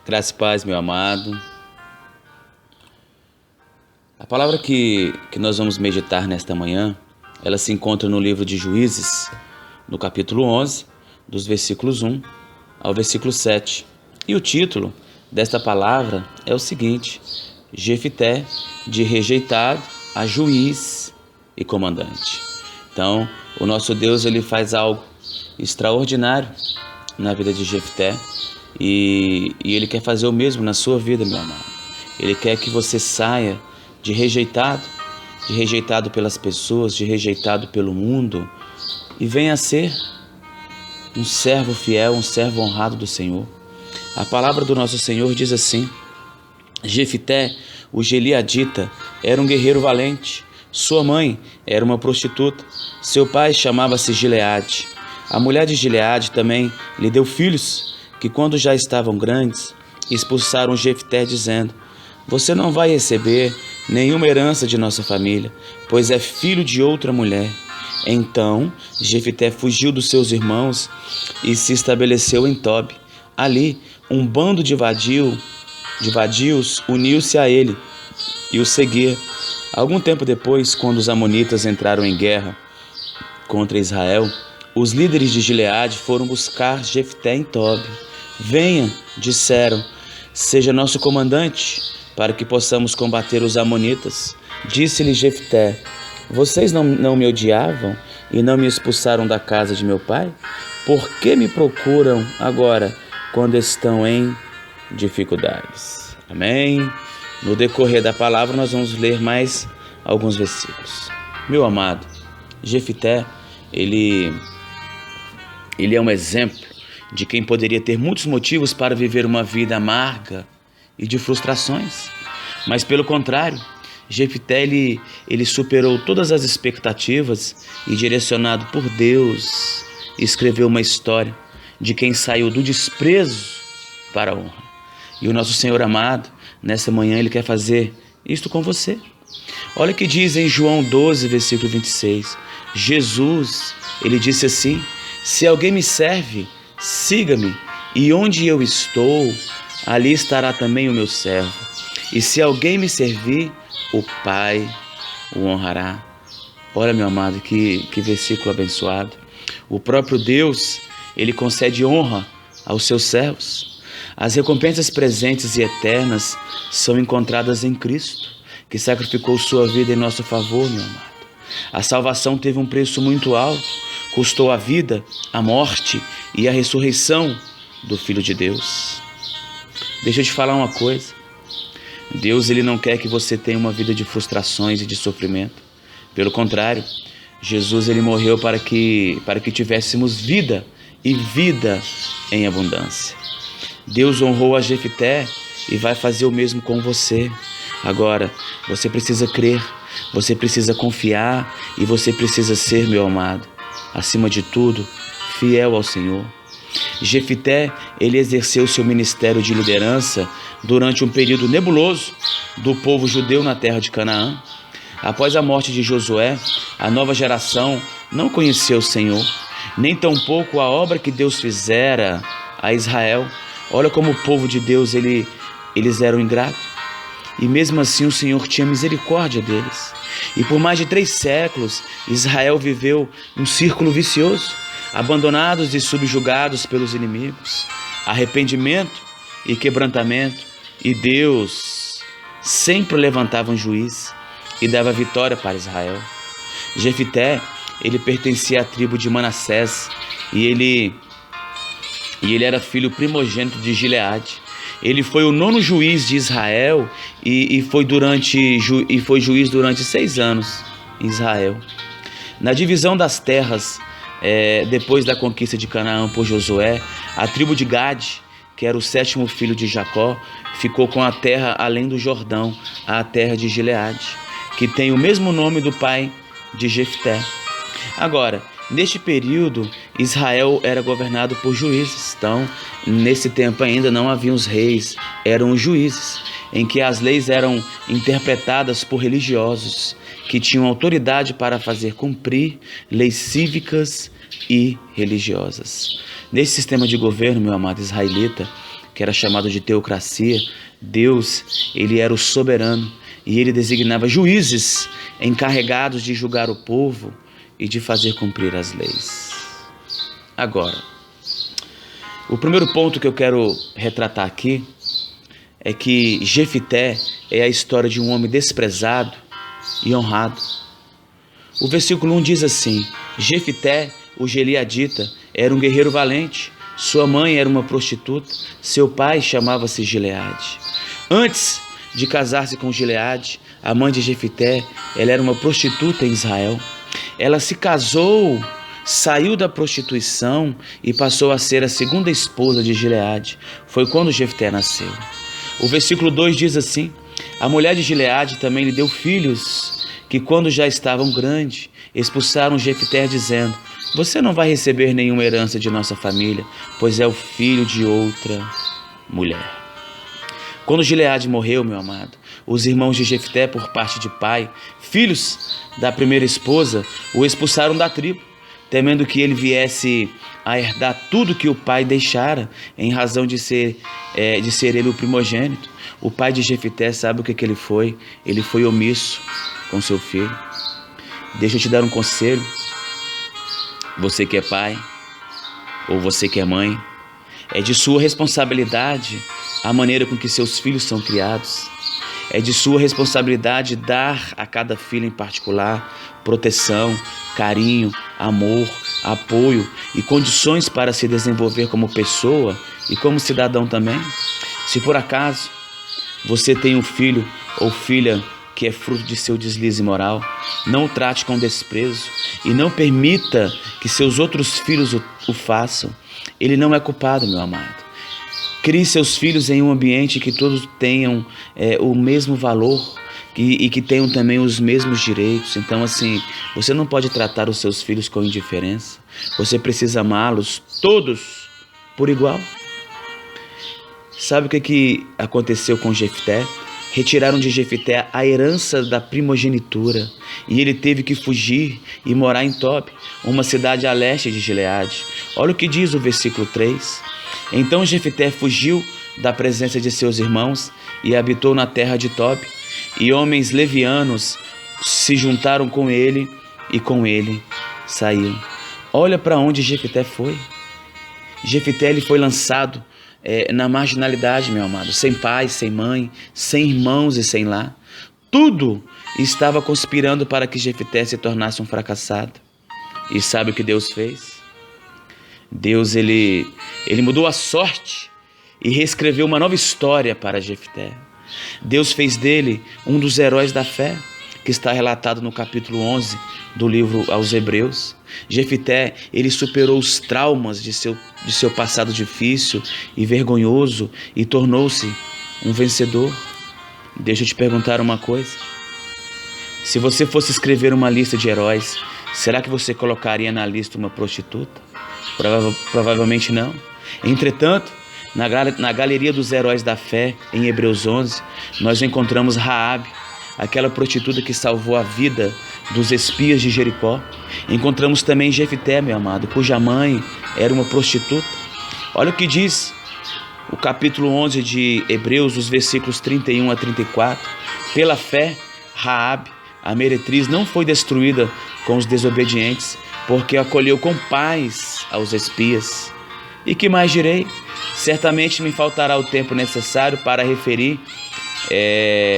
Graça e paz, meu amado. A palavra que nós vamos meditar nesta manhã, ela se encontra no livro de Juízes, no capítulo 11, dos versículos 1 ao versículo 7. E o título desta palavra é o seguinte: Jefité, de rejeitado a juiz e comandante. Então, o nosso Deus, ele faz algo extraordinário na vida de Jefité e ele quer fazer o mesmo na sua vida, meu amado. Ele quer que você saia de rejeitado pelas pessoas, de rejeitado pelo mundo, e venha a ser um servo fiel, um servo honrado do Senhor. A palavra do nosso Senhor diz assim: Jefité, o gileadita, era um guerreiro valente. Sua mãe era uma prostituta. Seu pai chamava-se Gileade. A mulher de Gileade também lhe deu filhos, que quando já estavam grandes, expulsaram Jefité, dizendo: Você não vai receber nenhuma herança de nossa família, pois é filho de outra mulher. Então Jefité fugiu dos seus irmãos e se estabeleceu em Tobi. Ali, um bando de vadios uniu-se a ele e o seguia. Algum tempo depois, quando os amonitas entraram em guerra contra Israel, os líderes de Gileade foram buscar Jefité em Tobi. Venha, disseram, seja nosso comandante, para que possamos combater os amonitas. Disse-lhe Jefité: Vocês não me odiavam e não me expulsaram da casa de meu pai? Por que me procuram agora, quando estão em dificuldades? Amém? No decorrer da palavra, nós vamos ler mais alguns versículos. Meu amado, Jefité, ele é um exemplo de quem poderia ter muitos motivos para viver uma vida amarga e de frustrações. Mas, pelo contrário, Jefité, ele superou todas as expectativas e, direcionado por Deus, escreveu uma história de quem saiu do desprezo para a honra. E o nosso Senhor amado, nessa manhã, ele quer fazer isto com você. Olha o que diz em João 12, versículo 26. Jesus, ele disse assim: Se alguém me serve, siga-me, e onde eu estou, ali estará também o meu servo. E se alguém me servir, o Pai o honrará. Olha, meu amado, que versículo abençoado. O próprio Deus, ele concede honra aos seus servos. As recompensas presentes e eternas são encontradas em Cristo, que sacrificou sua vida em nosso favor, meu amado. A salvação teve um preço muito alto, custou a vida, a morte e a ressurreição do Filho de Deus. Deixa eu te falar uma coisa. Deus, ele não quer que você tenha uma vida de frustrações e de sofrimento. Pelo contrário, Jesus, ele morreu para que tivéssemos vida e vida em abundância. Deus honrou a Jefité e vai fazer o mesmo com você. Agora, você precisa crer, você precisa confiar e você precisa ser, meu amado, acima de tudo, fiel ao Senhor. Jefité, ele exerceu seu ministério de liderança durante um período nebuloso do povo judeu na terra de Canaã. Após a morte de Josué, a nova geração não conheceu o Senhor, nem tampouco a obra que Deus fizera a Israel. Olha como o povo de Deus, eles eram ingratos. E mesmo assim o Senhor tinha misericórdia deles. E por mais de 3 séculos, Israel viveu um círculo vicioso, abandonados e subjugados pelos inimigos. Arrependimento e quebrantamento, e Deus sempre levantava um juiz e dava vitória para Israel. Jefité, ele pertencia à tribo de Manassés e ele era filho primogênito de Gileade. Ele foi o 9º juiz de Israel e foi juiz durante 6 anos em Israel. Na divisão das terras, depois da conquista de Canaã por Josué, a tribo de Gade, que era o 7º filho de Jacó, ficou com a terra além do Jordão, a terra de Gileade, que tem o mesmo nome do pai de Jefté. Agora, neste período, Israel era governado por juízes. Então, nesse tempo ainda não haviam os reis, eram os juízes, em que as leis eram interpretadas por religiosos, que tinham autoridade para fazer cumprir leis cívicas e religiosas. Nesse sistema de governo, meu amado israelita, que era chamado de teocracia. Deus, ele era o soberano e ele designava juízes encarregados de julgar o povo e de fazer cumprir as leis. Agora, o primeiro ponto que eu quero retratar aqui é que Jefité é a história de um homem desprezado e honrado. O versículo 1 diz assim: Jefité, o Gileadita, era um guerreiro valente. Sua mãe era uma prostituta. Seu pai chamava-se Gileade. Antes de casar-se com Gileade, a mãe de Jefité, ela era uma prostituta em Israel. Ela se casou, saiu da prostituição e passou a ser a segunda esposa de Gileade. Foi quando Jefté nasceu. O versículo 2 diz assim: a mulher de Gileade também lhe deu filhos, que quando já estavam grandes, expulsaram Jefté dizendo: você não vai receber nenhuma herança de nossa família, pois é o filho de outra mulher. Quando Gileade morreu, meu amado, os irmãos de Jefté, por parte de pai, filhos da primeira esposa, o expulsaram da tribo, temendo que ele viesse a herdar tudo que o pai deixara, em razão de ser ele o primogênito. O pai de Jefté, sabe o que ele foi? Ele foi omisso com seu filho. Deixa eu te dar um conselho. Você que é pai, ou você que é mãe, é de sua responsabilidade a maneira com que seus filhos são criados. É de sua responsabilidade dar a cada filho em particular proteção, carinho, amor, apoio e condições para se desenvolver como pessoa e como cidadão também. Se por acaso você tem um filho ou filha que é fruto de seu deslize moral, não o trate com desprezo e não permita que seus outros filhos o façam. Ele não é culpado, meu amado. Crie seus filhos em um ambiente que todos tenham o mesmo valor e que tenham também os mesmos direitos. Então, assim, você não pode tratar os seus filhos com indiferença. Você precisa amá-los todos por igual. Sabe o que aconteceu com Jefté? Retiraram de Jefté a herança da primogenitura e ele teve que fugir e morar em Tob, uma cidade a leste de Gileade. Olha o que diz o versículo 3. Então Jefté fugiu da presença de seus irmãos e habitou na terra de Tob, e homens levianos se juntaram com ele e com ele saíram. Olha para onde Jefté foi. Jefté ele foi lançado na marginalidade, meu amado, sem pai, sem mãe, sem irmãos e sem lar. Tudo estava conspirando para que Jefté se tornasse um fracassado. E sabe o que Deus fez? Deus ele mudou a sorte e reescreveu uma nova história para Jefté. Deus fez dele um dos heróis da fé, que está relatado no capítulo 11 do livro aos Hebreus. Jefté, ele superou os traumas de seu passado difícil e vergonhoso e tornou-se um vencedor. Deixa eu te perguntar uma coisa. Se você fosse escrever uma lista de heróis, será que você colocaria na lista uma prostituta? Provavelmente não. Entretanto, na galeria dos heróis da fé, em Hebreus 11, nós encontramos Raabe, aquela prostituta que salvou a vida dos espias de Jericó. Encontramos também Jefté, meu amado, cuja mãe era uma prostituta. Olha o que diz o capítulo 11 de Hebreus, os versículos 31 a 34. Pela fé, Raabe, a meretriz, não foi destruída com os desobedientes, porque acolheu com paz aos espias. E que mais direi? Certamente me faltará o tempo necessário para referir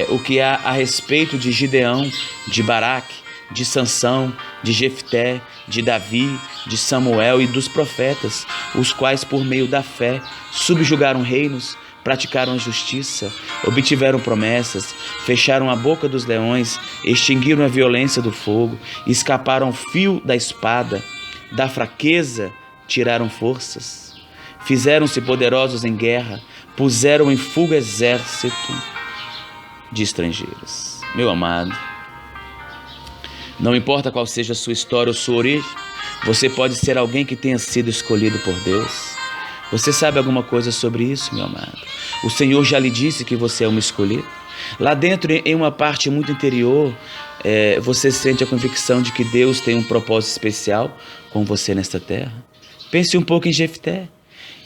o que há a respeito de Gideão, de Baraque, de Sansão, de Jefté, de Davi, de Samuel e dos profetas, os quais por meio da fé subjugaram reinos, praticaram a justiça, obtiveram promessas, fecharam a boca dos leões, extinguiram a violência do fogo, escaparam ao fio da espada, da fraqueza tiraram forças, fizeram-se poderosos em guerra, puseram em fuga exército de estrangeiros. Meu amado, não importa qual seja a sua história ou sua origem, você pode ser alguém que tenha sido escolhido por Deus. Você sabe alguma coisa sobre isso, meu amado? O Senhor já lhe disse que você é um escolhido. Lá dentro, em uma parte muito interior, você sente a convicção de que Deus tem um propósito especial com você nesta terra. Pense um pouco em Jefté.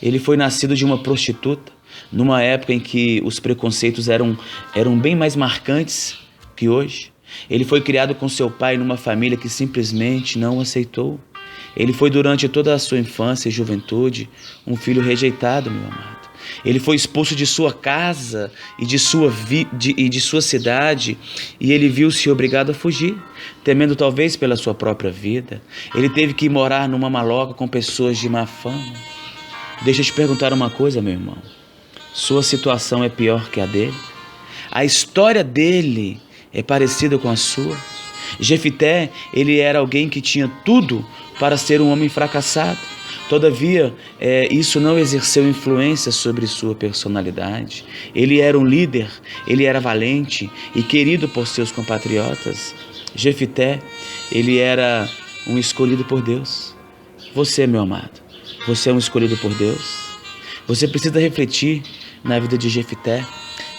Ele foi nascido de uma prostituta, numa época em que os preconceitos eram bem mais marcantes que hoje. Ele foi criado com seu pai numa família que simplesmente não o aceitou. Ele foi durante toda a sua infância e juventude um filho rejeitado, meu amado. Ele foi expulso de sua casa e de sua cidade, e ele viu-se obrigado a fugir, temendo talvez pela sua própria vida. Ele teve que morar numa maloca com pessoas de má fama. Deixa eu te perguntar uma coisa, meu irmão. Sua situação é pior que a dele? A história dele é parecida com a sua? Jefité, ele era alguém que tinha tudo para ser um homem fracassado. Todavia, isso não exerceu influência sobre sua personalidade. Ele era um líder, ele era valente e querido por seus compatriotas. Jefité, ele era um escolhido por Deus. Você, meu amado, você é um escolhido por Deus. Você precisa refletir na vida de Jefité.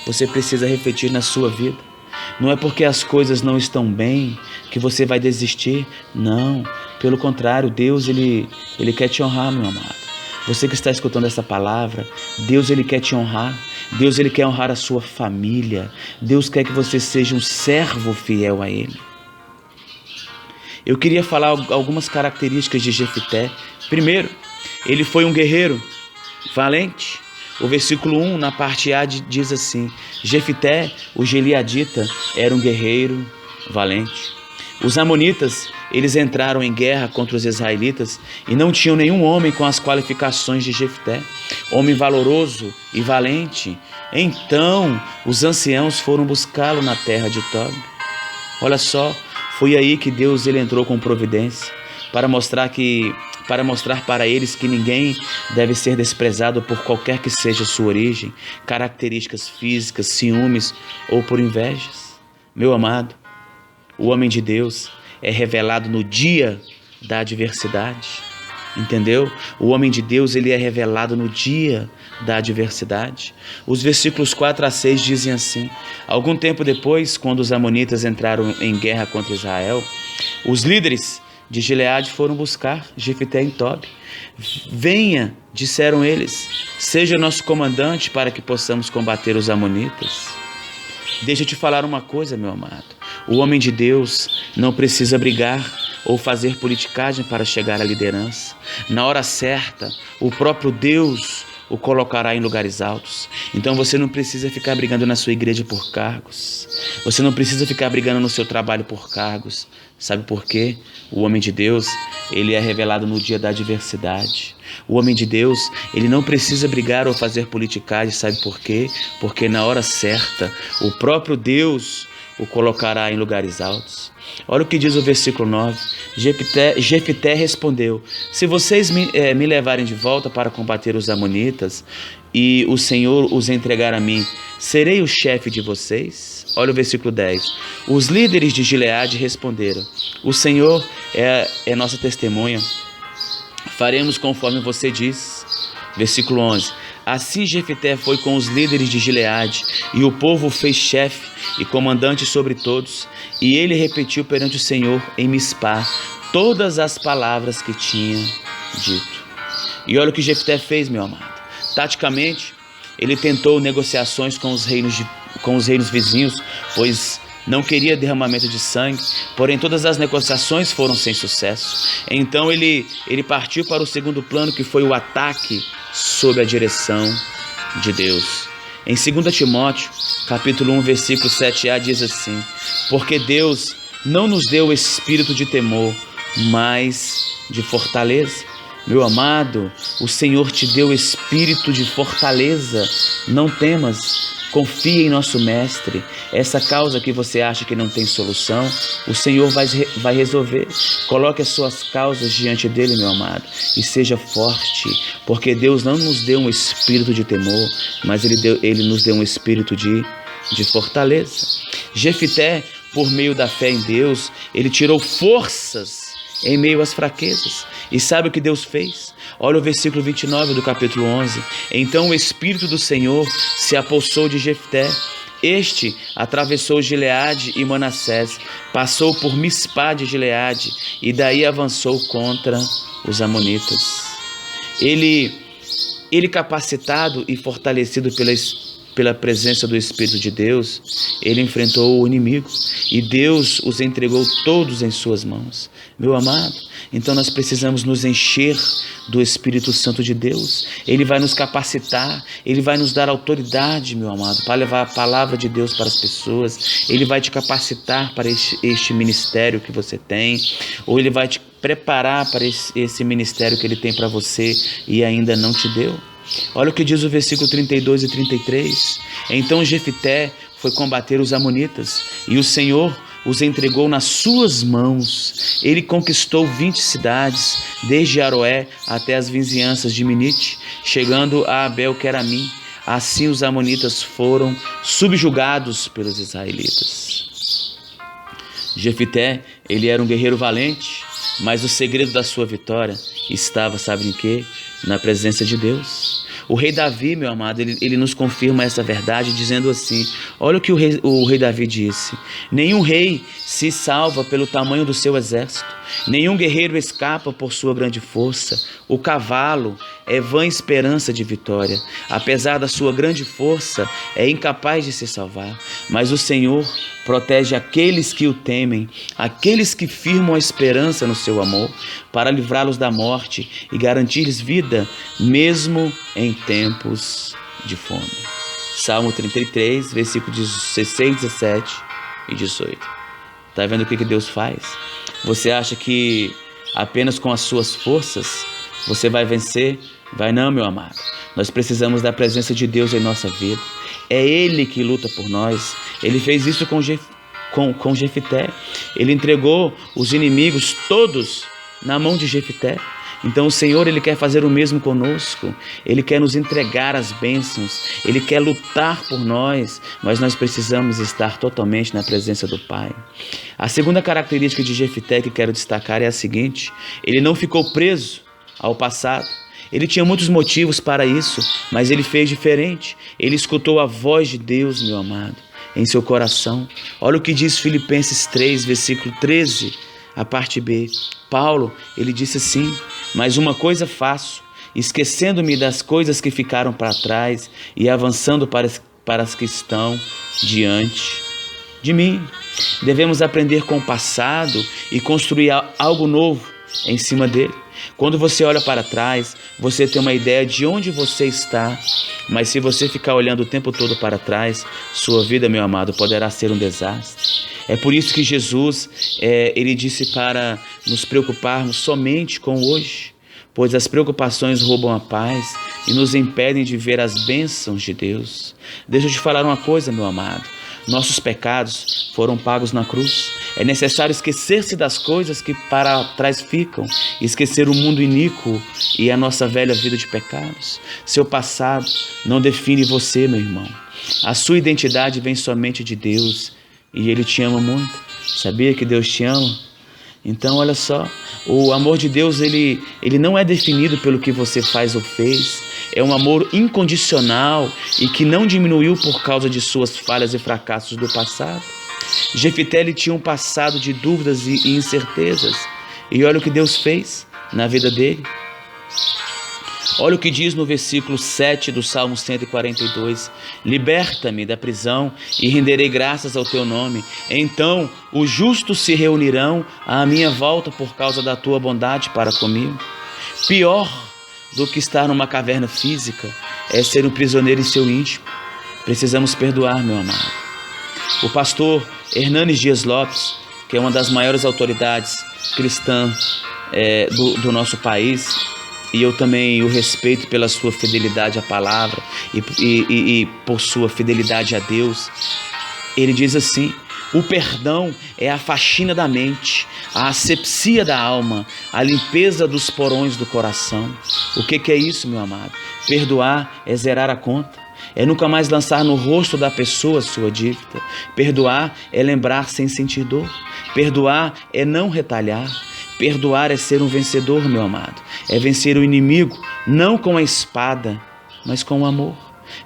Você precisa refletir na sua vida. Não é porque as coisas não estão bem que você vai desistir. Não, pelo contrário, Deus ele quer te honrar, meu amado. Você que está escutando essa palavra, Deus ele quer te honrar. Deus ele quer honrar a sua família. Deus quer que você seja um servo fiel a Ele. Eu queria falar algumas características de Jefité. Primeiro, ele foi um guerreiro valente. O versículo 1, na parte A, diz assim: Jefité, o gileadita, era um guerreiro valente. Os amonitas, eles entraram em guerra contra os israelitas e não tinham nenhum homem com as qualificações de Jefité, homem valoroso e valente. Então, os anciãos foram buscá-lo na terra de Tob. Olha só, foi aí que Deus ele entrou com providência para mostrar para eles que ninguém deve ser desprezado por qualquer que seja sua origem, características físicas, ciúmes ou por invejas. Meu amado, o homem de Deus é revelado no dia da adversidade, entendeu? O homem de Deus ele é revelado no dia da adversidade. Os versículos 4 a 6 dizem assim: algum tempo depois, quando os amonitas entraram em guerra contra Israel, os líderes de Gileade foram buscar Jefité em Tob. Venha, disseram eles, seja nosso comandante para que possamos combater os amonitas. Deixa eu te falar uma coisa, meu amado. O homem de Deus não precisa brigar ou fazer politicagem para chegar à liderança. Na hora certa, o próprio Deus o colocará em lugares altos. Então você não precisa ficar brigando na sua igreja por cargos. Você não precisa ficar brigando no seu trabalho por cargos. Sabe por quê? O homem de Deus, ele é revelado no dia da adversidade. O homem de Deus, ele não precisa brigar ou fazer politicagem. Sabe por quê? Porque na hora certa, o próprio Deus o colocará em lugares altos. Olha o que diz o versículo 9. Jefité respondeu: se vocês me levarem de volta para combater os amonitas e o Senhor os entregar a mim, serei o chefe de vocês? Olha o versículo 10. Os líderes de Gileade responderam: o Senhor é nossa testemunha, faremos conforme você diz. Versículo 11. Assim Jefité foi com os líderes de Gileade, e o povo o fez chefe e comandante sobre todos, e ele repetiu perante o Senhor em Mispá todas as palavras que tinha dito. E olha o que Jefité fez, meu amado. Taticamente, ele tentou negociações com os reinos vizinhos, pois não queria derramamento de sangue, porém todas as negociações foram sem sucesso. Então ele partiu para o segundo plano, que foi o ataque sob a direção de Deus. Em 2 Timóteo, capítulo 1, versículo 7a, diz assim: porque Deus não nos deu o espírito de temor, mas de fortaleza. Meu amado, o Senhor te deu espírito de fortaleza. Não temas, confia em nosso Mestre. Essa causa que você acha que não tem solução, o Senhor vai resolver. Coloque as suas causas diante dele, meu amado, e seja forte, porque Deus não nos deu um espírito de temor, mas Ele nos deu um espírito de fortaleza. Jefité, por meio da fé em Deus, ele tirou forças em meio às fraquezas. E sabe o que Deus fez? Olha o versículo 29 do capítulo 11. Então o Espírito do Senhor se apossou de Jefté. Este atravessou Gileade e Manassés, passou por Mispá de Gileade e daí avançou contra os amonitas. Ele ele, capacitado e fortalecido pela presença do Espírito de Deus, ele enfrentou o inimigo e Deus os entregou todos em suas mãos. Meu amado, então nós precisamos nos encher do Espírito Santo de Deus. Ele vai nos capacitar, ele vai nos dar autoridade, meu amado, para levar a palavra de Deus para as pessoas. Ele vai te capacitar para este ministério que você tem, ou ele vai te preparar para esse ministério que ele tem para você e ainda não te deu. Olha o que diz o versículo 32 e 33. Então Jefité foi combater os amonitas e o Senhor os entregou nas suas mãos. Ele conquistou 20 cidades, desde Aroé até as vizinhanças de Minite, chegando a Abel-Queramim. Assim os amonitas foram subjugados pelos israelitas. Jefité, ele era um guerreiro valente, mas o segredo da sua vitória estava, sabe em quê? Na presença de Deus. O rei Davi, meu amado, ele nos confirma essa verdade dizendo assim, olha o que o rei Davi disse: nenhum rei se salva pelo tamanho do seu exército, nenhum guerreiro escapa por sua grande força. O cavalo é vã esperança de vitória, apesar da sua grande força, é incapaz de se salvar, mas o Senhor protege aqueles que o temem, aqueles que firmam a esperança no seu amor, para livrá-los da morte e garantir-lhes vida, mesmo em tempos de fome. Salmo 33, versículos 16, 17 e 18. Está vendo o que Deus faz? Você acha que apenas com as suas forças você vai vencer? Vai não, meu amado. Nós precisamos da presença de Deus em nossa vida. É Ele que luta por nós. Ele fez isso com Jefité. Ele entregou os inimigos todos na mão de Jefité. Então o Senhor, Ele quer fazer o mesmo conosco. Ele quer nos entregar as bênçãos. Ele quer lutar por nós, mas nós precisamos estar totalmente na presença do Pai. A segunda característica de Jefité que quero destacar é a seguinte: ele não ficou preso ao passado. Ele tinha muitos motivos para isso, mas ele fez diferente. Ele escutou a voz de Deus, meu amado, em seu coração. Olha o que diz Filipenses 3, versículo 13, a parte B. Paulo, ele disse assim: mas uma coisa faço, esquecendo-me das coisas que ficaram para trás e avançando para as que estão diante de mim. Devemos aprender com o passado e construir algo novo em cima dele. Quando você olha para trás, você tem uma ideia de onde você está, mas se você ficar olhando o tempo todo para trás, sua vida, meu amado, poderá ser um desastre. É por isso que Jesus, ele disse para nos preocuparmos somente com hoje, pois as preocupações roubam a paz e nos impedem de ver as bênçãos de Deus. Deixa eu te falar uma coisa, meu amado. Nossos pecados foram pagos na cruz. É necessário esquecer-se das coisas que para trás ficam, esquecer o mundo iníquo e a nossa velha vida de pecados. Seu passado não define você, meu irmão. A sua identidade vem somente de Deus e Ele te ama muito. Sabia que Deus te ama? Então, olha só, o amor de Deus, ele não é definido pelo que você faz ou fez. É um amor incondicional e que não diminuiu por causa de suas falhas e fracassos do passado. Jefité, ele tinha um passado de dúvidas e incertezas. E olha o que Deus fez na vida dele. Olha o que diz no versículo 7 do Salmo 142. Liberta-me da prisão e renderei graças ao teu nome. Então os justos se reunirão à minha volta por causa da tua bondade para comigo. Pior do que estar numa caverna física é ser um prisioneiro em seu íntimo. Precisamos perdoar, meu amado. O pastor Hernanes Dias Lopes, que é uma das maiores autoridades cristãs do nosso país, e eu também o respeito pela sua fidelidade à palavra e por sua fidelidade a Deus. Ele diz assim: o perdão é a faxina da mente, a asepsia da alma, a limpeza dos porões do coração. O que é isso, meu amado? Perdoar é zerar a conta. É nunca mais lançar no rosto da pessoa sua dívida. Perdoar é lembrar sem sentir dor. Perdoar é não retalhar. Perdoar é ser um vencedor, meu amado. É vencer o inimigo, não com a espada, mas com o amor.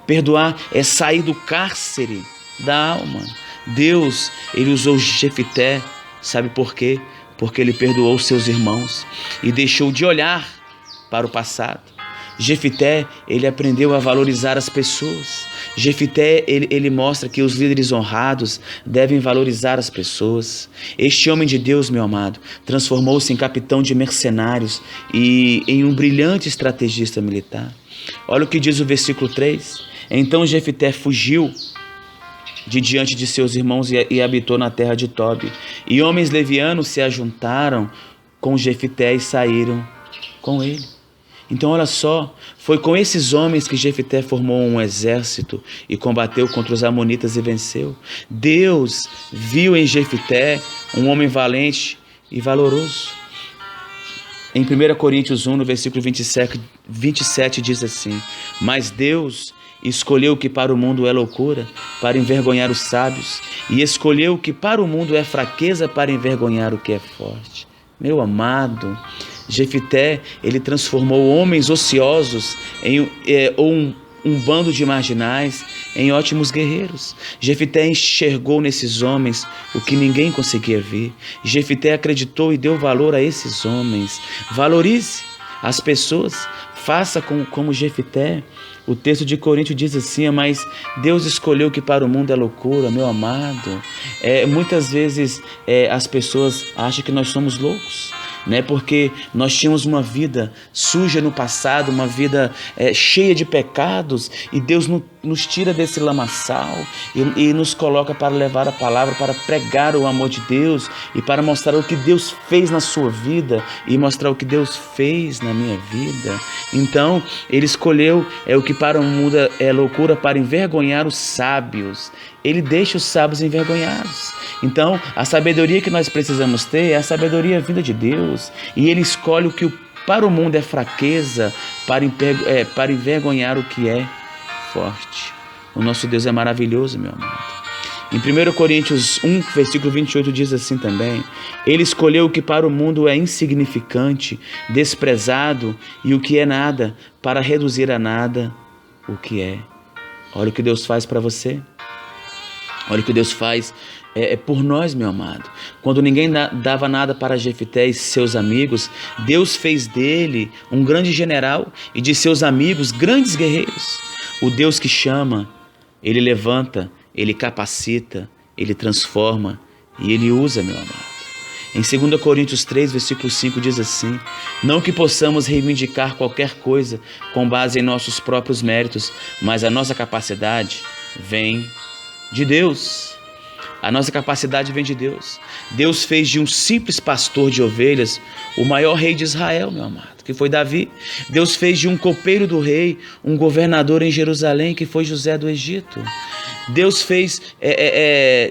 Perdoar é sair do cárcere da alma. Deus, Ele usou Jefité, sabe por quê? Porque ele perdoou seus irmãos e deixou de olhar para o passado. Jefité, ele aprendeu a valorizar as pessoas. Jefité, ele mostra que os líderes honrados devem valorizar as pessoas. Este homem de Deus, meu amado, transformou-se em capitão de mercenários e em um brilhante estrategista militar. Olha o que diz o versículo 3. Então Jefité fugiu de diante de seus irmãos e habitou na terra de Tobi. E homens levianos se ajuntaram com Jefité e saíram com ele. Então olha só, foi com esses homens que Jefité formou um exército e combateu contra os amonitas e venceu. Deus viu em Jefité um homem valente e valoroso. Em 1 Coríntios 1, no versículo 27 diz assim: mas Deus escolheu o que para o mundo é loucura, para envergonhar os sábios, e escolheu o que para o mundo é fraqueza, para envergonhar o que é forte. Meu amado, Jefité, ele transformou homens ociosos em um bando de marginais em ótimos guerreiros. Jefité enxergou nesses homens o que ninguém conseguia ver. Jefité acreditou e deu valor a esses homens. Valorize as pessoas, faça como Jefité. O texto de Coríntios diz assim: mas Deus escolheu que para o mundo é loucura. Meu amado, muitas vezes as pessoas acham que nós somos loucos, né? Porque nós tínhamos uma vida suja no passado, uma vida cheia de pecados, e Deus nos tira desse lamaçal e nos coloca para levar a palavra, para pregar o amor de Deus e para mostrar o que Deus fez na sua vida e mostrar o que Deus fez na minha vida. Então ele escolheu o que para o mundo é loucura, para envergonhar os sábios. Ele deixa os sábios envergonhados. Então a sabedoria que nós precisamos ter é a sabedoria vinda de Deus, e ele escolhe o que para o mundo é fraqueza, para envergonhar o que é forte. O nosso Deus é maravilhoso, meu amado. Em 1 Coríntios 1, versículo 28 diz assim também: ele escolheu o que para o mundo é insignificante, desprezado, e o que é nada, para reduzir a nada o que é. Olha o que Deus faz para você. Olha o que Deus faz por nós, meu amado. Quando ninguém dava nada para Jefité e seus amigos, Deus fez dele um grande general e de seus amigos grandes guerreiros. O Deus que chama, ele levanta, ele capacita, ele transforma e ele usa, meu amado. Em 2 Coríntios 3, versículo 5 diz assim: não que possamos reivindicar qualquer coisa com base em nossos próprios méritos, mas a nossa capacidade vem de Deus. A nossa capacidade vem de Deus. Deus fez de um simples pastor de ovelhas o maior rei de Israel, meu amado, que foi Davi. Deus fez de um copeiro do rei um governador em Jerusalém, que foi José do Egito. Deus fez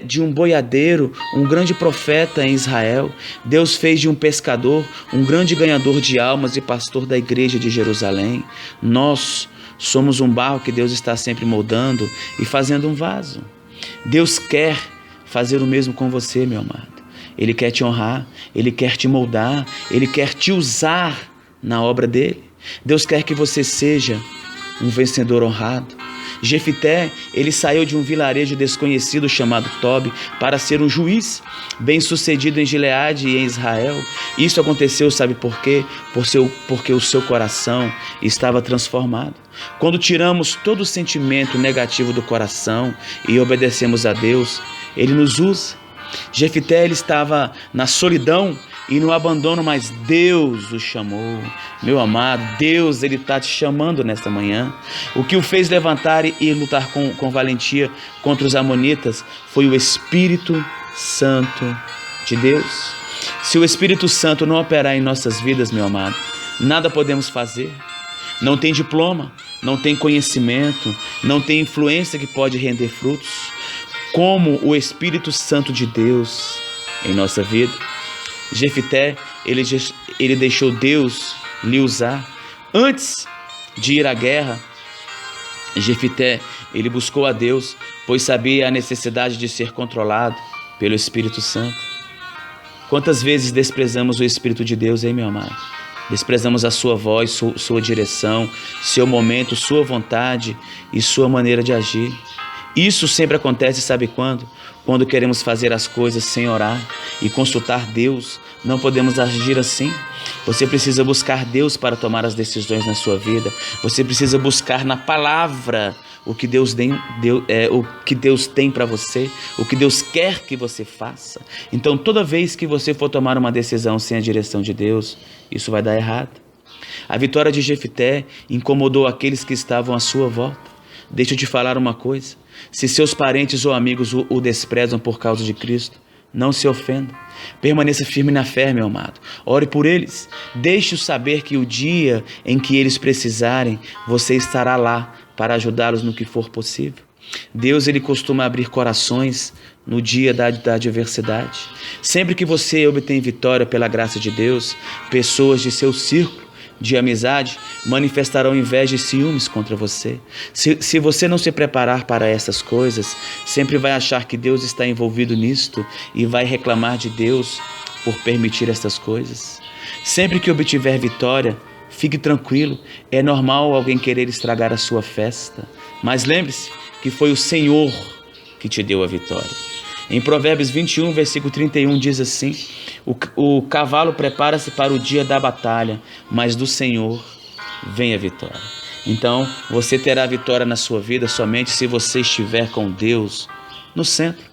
de um boiadeiro um grande profeta em Israel. Deus fez de um pescador um grande ganhador de almas e pastor da igreja de Jerusalém. Nós somos um barro que Deus está sempre moldando e fazendo um vaso. Deus quer fazer o mesmo com você, meu amado. Ele quer te honrar, ele quer te moldar, ele quer te usar na obra dele. Deus quer que você seja um vencedor honrado. Jefité, ele saiu de um vilarejo desconhecido chamado Tobi para ser um juiz bem-sucedido em Gileade e em Israel. Isso aconteceu, sabe por quê? Porque o seu coração estava transformado. Quando tiramos todo o sentimento negativo do coração e obedecemos a Deus, ele nos usa. Jefité, ele estava na solidão e no abandono, mas Deus o chamou. Meu amado, Deus, ele está te chamando nesta manhã. O que o fez levantar e lutar com valentia contra os amonitas foi o Espírito Santo de Deus. Se o Espírito Santo não operar em nossas vidas, meu amado, nada podemos fazer. Não tem diploma, não tem conhecimento, não tem influência que pode render frutos como o Espírito Santo de Deus em nossa vida. Jefité, ele deixou Deus lhe usar. Antes de ir à guerra, Jefité, ele buscou a Deus, pois sabia a necessidade de ser controlado pelo Espírito Santo. Quantas vezes desprezamos o Espírito de Deus, hein, meu amado? Desprezamos a sua voz, sua direção, seu momento, sua vontade e sua maneira de agir. Isso sempre acontece, sabe quando? Quando queremos fazer as coisas sem orar e consultar Deus. Não podemos agir assim. Você precisa buscar Deus para tomar as decisões na sua vida. Você precisa buscar na palavra o que Deus tem para você, o que Deus quer que você faça. Então, toda vez que você for tomar uma decisão sem a direção de Deus, isso vai dar errado. A vitória de Jefté incomodou aqueles que estavam à sua volta. Deixa eu te falar uma coisa. Se seus parentes ou amigos o desprezam por causa de Cristo, não se ofenda. Permaneça firme na fé, meu amado. Ore por eles. Deixe-os saber que o dia em que eles precisarem, você estará lá para ajudá-los no que for possível. Deus, ele costuma abrir corações no dia da adversidade. Sempre que você obtém vitória pela graça de Deus, pessoas de seu círculo de amizade manifestarão inveja e ciúmes contra você. Se você não se preparar para essas coisas, sempre vai achar que Deus está envolvido nisto e vai reclamar de Deus por permitir essas coisas. Sempre que obtiver vitória, fique tranquilo. É normal alguém querer estragar a sua festa, mas lembre-se que foi o Senhor que te deu a vitória. Em Provérbios 21, versículo 31 diz assim: o cavalo prepara-se para o dia da batalha, mas do Senhor vem a vitória. Então, você terá vitória na sua vida somente se você estiver com Deus no centro.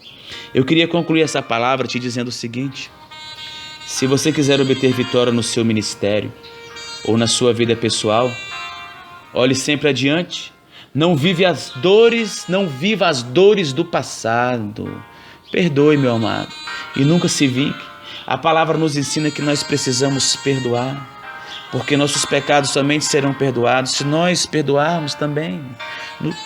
Eu queria concluir essa palavra te dizendo o seguinte: se você quiser obter vitória no seu ministério ou na sua vida pessoal, olhe sempre adiante. Não viva as dores do passado. Perdoe, meu amado, e nunca se vingue. A palavra nos ensina que nós precisamos perdoar, porque nossos pecados somente serão perdoados se nós perdoarmos também.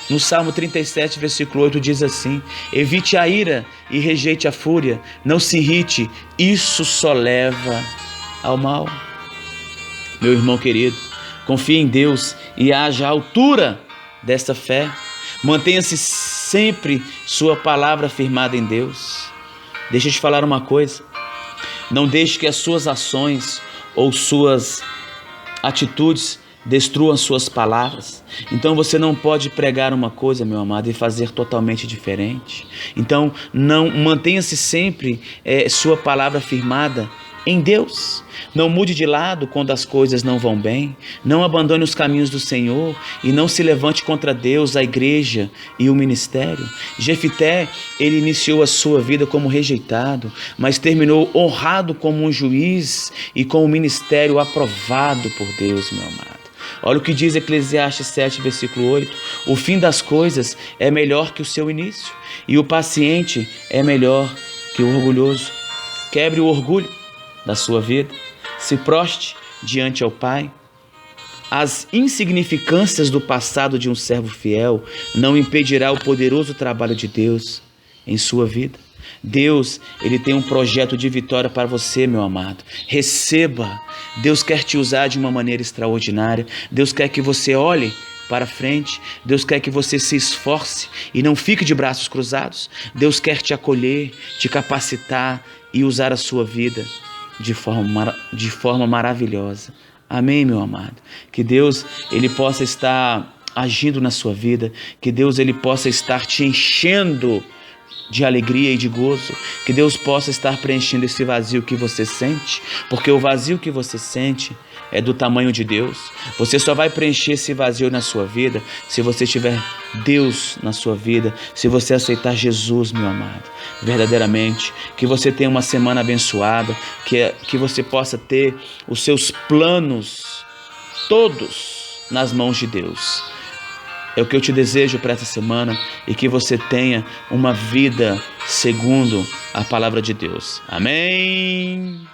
No Salmo 37, versículo 8 diz assim: evite a ira e rejeite a fúria, não se irrite, isso só leva ao mal. Meu irmão querido, confie em Deus e haja à altura desta fé. Mantenha-se sempre sua palavra firmada em Deus. Deixa eu te falar uma coisa. Não deixe que as suas ações ou suas atitudes destruam suas palavras. Então você não pode pregar uma coisa, meu amado, e fazer totalmente diferente. Então mantenha-se sempre sua palavra firmada em Deus. Não mude de lado quando as coisas não vão bem. Não abandone os caminhos do Senhor e não se levante contra Deus, a igreja e o ministério. Jefté, ele iniciou a sua vida como rejeitado, mas terminou honrado como um juiz e com o ministério aprovado por Deus, meu amado. Olha o que diz Eclesiastes 7, versículo 8. O fim das coisas é melhor que o seu início, e o paciente é melhor que o orgulhoso. Quebre o orgulho da sua vida, se proste diante ao Pai. As insignificâncias do passado de um servo fiel não impedirá o poderoso trabalho de Deus em sua vida. Deus, ele tem um projeto de vitória para você, meu amado. Receba. Deus quer te usar de uma maneira extraordinária. Deus quer que você olhe para frente. Deus quer que você se esforce e não fique de braços cruzados. Deus quer te acolher, te capacitar e usar a sua vida de forma maravilhosa. Amém, meu amado? Que Deus, ele possa estar agindo na sua vida, que Deus, ele possa estar te enchendo de alegria e de gozo, que Deus possa estar preenchendo esse vazio que você sente, porque o vazio que você sente é do tamanho de Deus. Você só vai preencher esse vazio na sua vida se você tiver Deus na sua vida, se você aceitar Jesus, meu amado, verdadeiramente. Que você tenha uma semana abençoada, que você possa ter os seus planos todos nas mãos de Deus. É o que eu te desejo para essa semana, e que você tenha uma vida segundo a palavra de Deus. Amém.